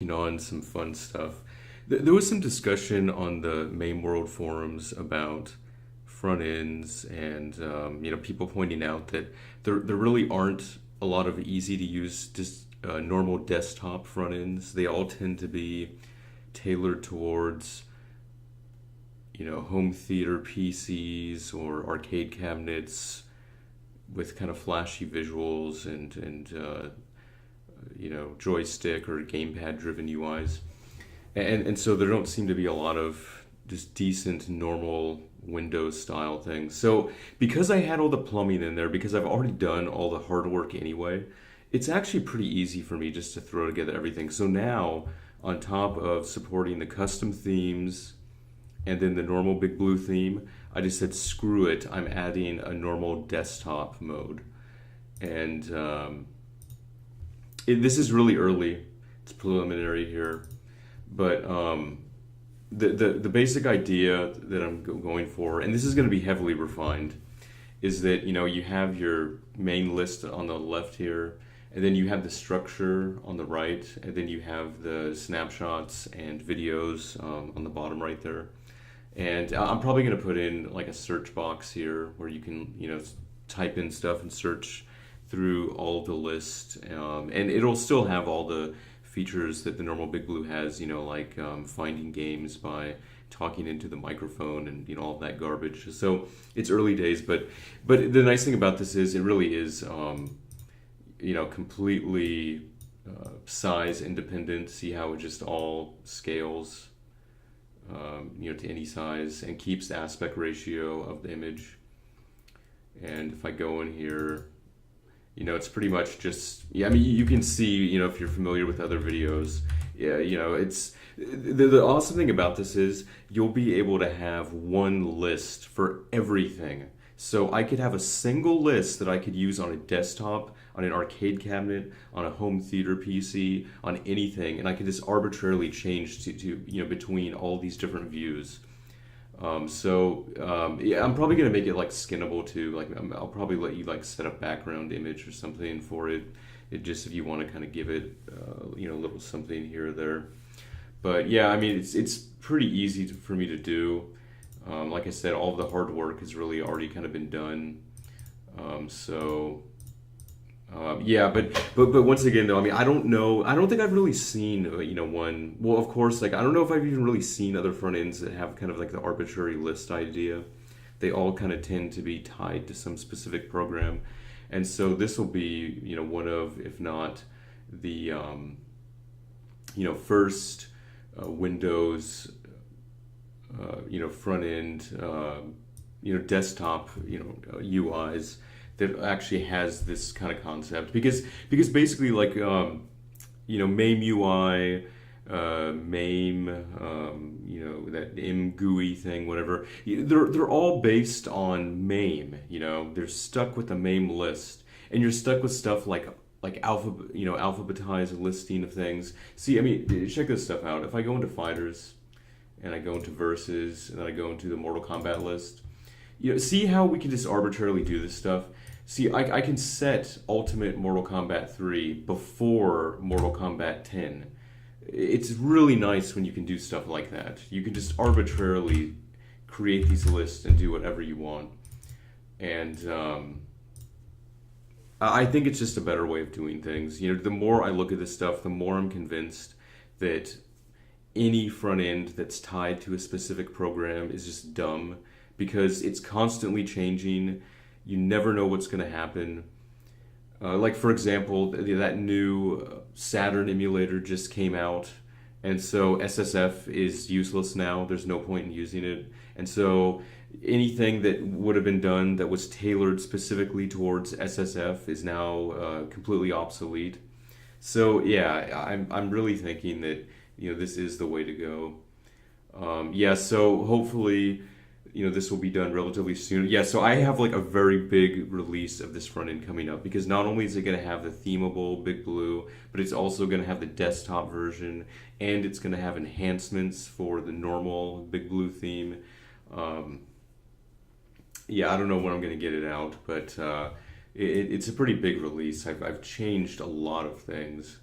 On some fun stuff. There was some discussion on the MAME World forums about front ends and people pointing out that there really aren't a lot of easy to use normal desktop front ends. They all tend to be tailored towards home theater PCs or arcade cabinets with kind of flashy visuals and joystick or gamepad driven UIs. And so there don't seem to be a lot of just decent normal Windows style things. So because I had all the plumbing in there, because I've already done all the hard work anyway, it's actually pretty easy for me just to throw together everything. So now, on top of supporting the custom themes and then the normal Big Blue theme, I just said screw it, I'm adding a normal desktop mode. And this is really early. It's preliminary here, but the basic idea that I'm going for, and this is going to be heavily refined, is that you have your main list on the left here, and then you have the structure on the right, and then you have the snapshots and videos on the bottom right there. And I'm probably going to put in like a search box here where you can type in stuff and search through all of the list, and it'll still have all the features that the normal Big Blue has, like finding games by talking into the microphone and all of that garbage. So it's early days, but the nice thing about this is it really is completely size independent. See how it just all scales to any size and keeps the aspect ratio of the image. And if I go in here, it's pretty much just, yeah, I mean, you can see, if you're familiar with other videos, yeah, it's, the awesome thing about this is you'll be able to have one list for everything. So I could have a single list that I could use on a desktop, on an arcade cabinet, on a home theater PC, on anything, and I could just arbitrarily change to between all these different views. Yeah, I'm probably gonna make it like skinnable too. Like I'll probably let you like set a background image or something for it. It just if you want to kind of give it, a little something here or there. But yeah, I mean it's pretty easy for me to do. Like I said, all of the hard work has really already kind of been done. Yeah, but once again though, I mean I don't know. I don't think I've really seen one. Well, of course, like I don't know if I've even really seen other front ends that have kind of like the arbitrary list idea. They all kind of tend to be tied to some specific program, and so this will be one of, if not the first Windows front end desktop UIs that actually has this kind of concept because basically like MAME UI, MAME, that MGUI thing, whatever. They're all based on MAME. They're stuck with the MAME list, and you're stuck with stuff like alphabetized listing of things. See, I mean, check this stuff out. If I go into fighters, and I go into versus, and then I go into the Mortal Kombat list. See how we can just arbitrarily do this stuff? See, I can set Ultimate Mortal Kombat 3 before Mortal Kombat 10. It's really nice when you can do stuff like that. You can just arbitrarily create these lists and do whatever you want. And I think it's just a better way of doing things. The more I look at this stuff, the more I'm convinced that any front end that's tied to a specific program is just dumb because it's constantly changing. You never know what's going to happen. Like, for example, that new Saturn emulator just came out, and so SSF is useless now. There's no point in using it. And so anything that would have been done that was tailored specifically towards SSF is now completely obsolete. So, yeah, I'm really thinking that this is the way to go. Yeah, so hopefully, this will be done relatively soon. Yeah, so I have like a very big release of this front end coming up because not only is it going to have the themable Big Blue, but it's also going to have the desktop version, and it's going to have enhancements for the normal Big Blue theme. Yeah, I don't know when I'm going to get it out, but it's a pretty big release. I've changed a lot of things.